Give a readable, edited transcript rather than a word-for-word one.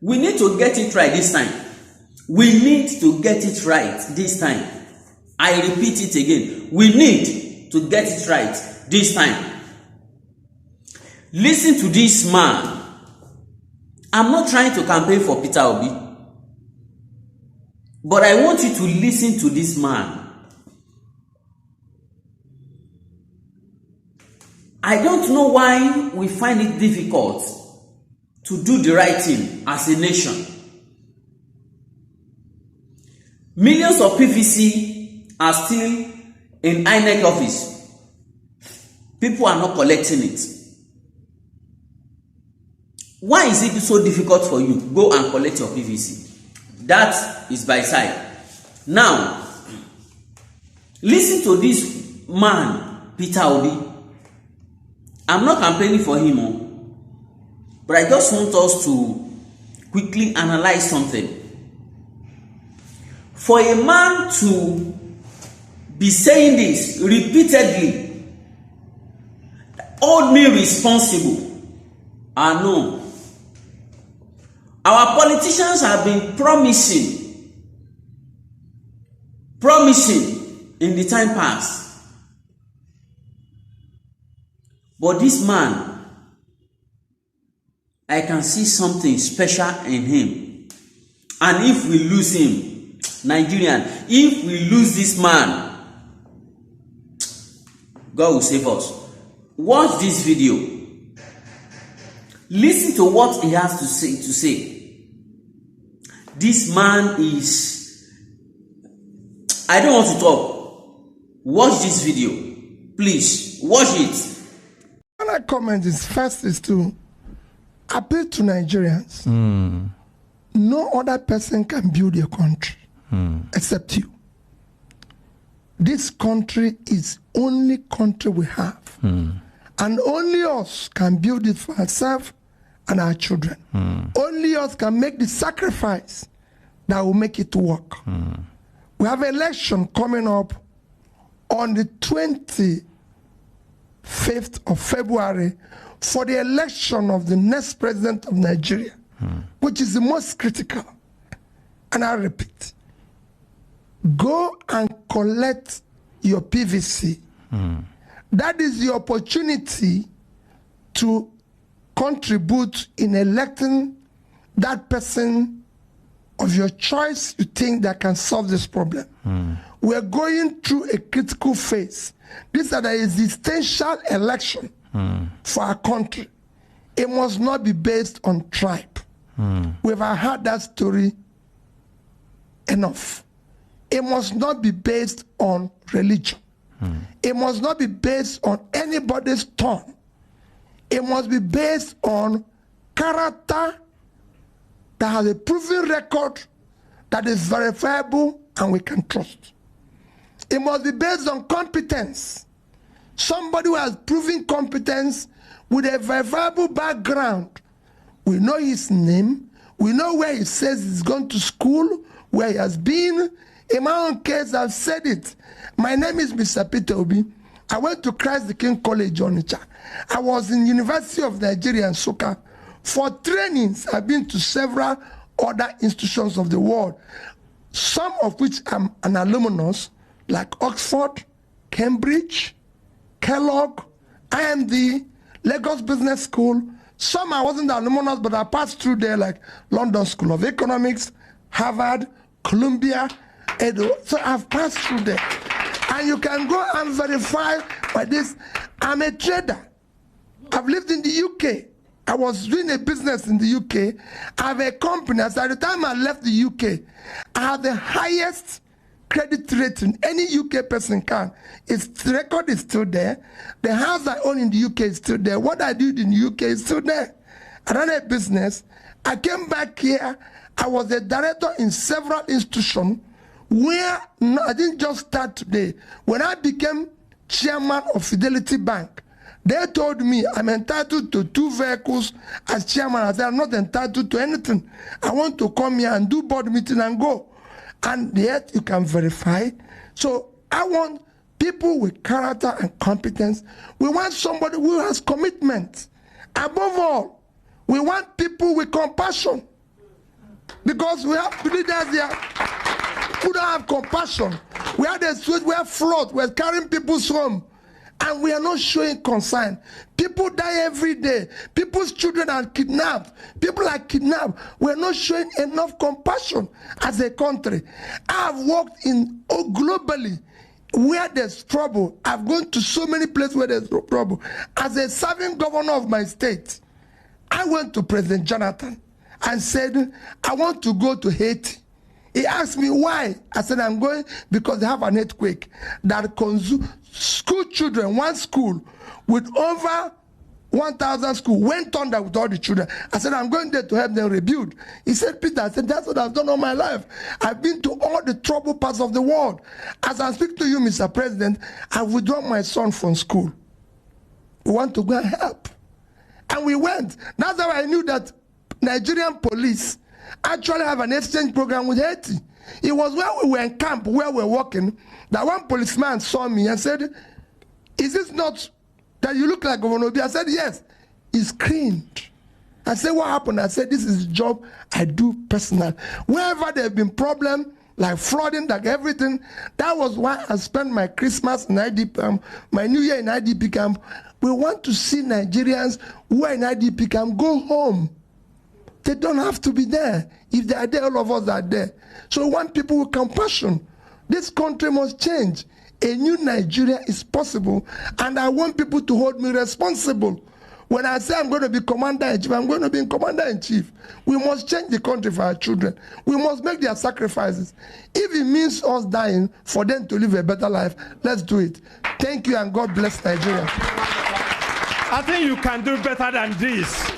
We need to get it right this time. We need to get it right this time. I repeat it again. We need to get it right this time. Listen to this man. I'm not trying to campaign for Peter Obi, but I want you to listen to this man. I don't know why we find it difficult to do the right thing as a nation. Millions of PVC are still in INEC office. People are not collecting it. Why is it so difficult for you? Go and collect your PVC. That is by side. Now, listen to this man, Peter Obi. I'm not campaigning for him, but I just want us to quickly analyze something. For a man to be saying this repeatedly, hold me responsible. No. Our politicians have been promising in the time past. But this man, I can see something special in him. And if we lose him, Nigerian, if we lose this man, God will save us. Watch this video. Listen to what he has to say. This man is... I don't want to talk. Watch this video. Please, watch it. What I comment is first is to appeal to Nigerians. No other person can build your country except you. This country is only country we have. And only us can build it for ourselves and our children. Only us can make the sacrifice that will make it work. We have an election coming up on the 25th of February for the election of the next president of Nigeria, which is the most critical. And I repeat, go and collect your PVC. That is the opportunity to contribute in electing that person of your choice you think that can solve this problem. We're going through a critical phase. This is an existential election for our country. It must not be based on tribe. We've heard that story enough. It must not be based on religion. It must not be based on anybody's tongue. It must be based on character that has a proven record that is verifiable and we can trust. It must be based on competence. Somebody who has proven competence with a verifiable background. We know his name. We know where he says he's gone to school, where he has been. In my own case, I've said it. My name is Mr. Peter Obi. I went to Christ the King College, Onitsha. I was in University of Nigeria, Nsukka. For trainings, I've been to several other institutions of the world, some of which I'm an alumnus, like Oxford, Cambridge, Kellogg, IMD, Lagos Business School. Some I wasn't an alumnus, but I passed through there, like London School of Economics, Harvard, Columbia, Edo. So I've passed through there. And you can go and verify by this. I'm a trader. I've lived in the UK. I was doing a business in the UK. I have a company. As at the time I left the UK, I have the highest credit rating any UK person can. The record is still there. The house I own in the UK is still there. What I did in the UK is still there. I ran a business. I came back here. I was a director in several institutions where I didn't just start today. When I became chairman of Fidelity Bank, they told me I'm entitled to 2 vehicles as chairman. I said, I'm not entitled to anything. I want to come here and do board meeting and go. And yet you can verify. So I want people with character and competence. We want somebody who has commitment. Above all, we want people with compassion. Because we have leaders here who don't have compassion. We have the streets, we have flood, we're carrying people's home, and we are not showing concern. People die every day. People's children are kidnapped. People are kidnapped. We're not showing enough compassion as a country. I've worked globally where there's trouble. I've gone to so many places where there's trouble. As a serving governor of my state, I went to President Jonathan and said, I want to go to Haiti. He asked me why. I said, I'm going because they have an earthquake that consumed school children. One school with over 1,000 schools went under with all the children. I said, I'm going there to help them rebuild. He said, Peter, I said, that's what I've done all my life. I've been to all the troubled parts of the world. As I speak to you, Mr. President, I've withdrawn my son from school. We want to go and help. And we went. That's how I knew that Nigerian police actually have an exchange program with Haiti. It was when we were in camp, where we were working, that one policeman saw me and said, is this not that you look like Governor Obi? I said, yes. He screamed. I said, what happened? I said, this is the job I do personal. Wherever there have been problems, like flooding, like everything, that was why I spent my Christmas in IDP camp, my New Year in IDP camp. We want to see Nigerians who are in IDP camp go home. They don't have to be there. If they are there, all of us are there. So we want people with compassion. This country must change. A new Nigeria is possible, and I want people to hold me responsible. When I say I'm going to be commander-in-chief, I'm going to be commander-in-chief. We must change the country for our children. We must make their sacrifices. If it means us dying for them to live a better life, let's do it. Thank you, and God bless Nigeria. I think you can do better than this.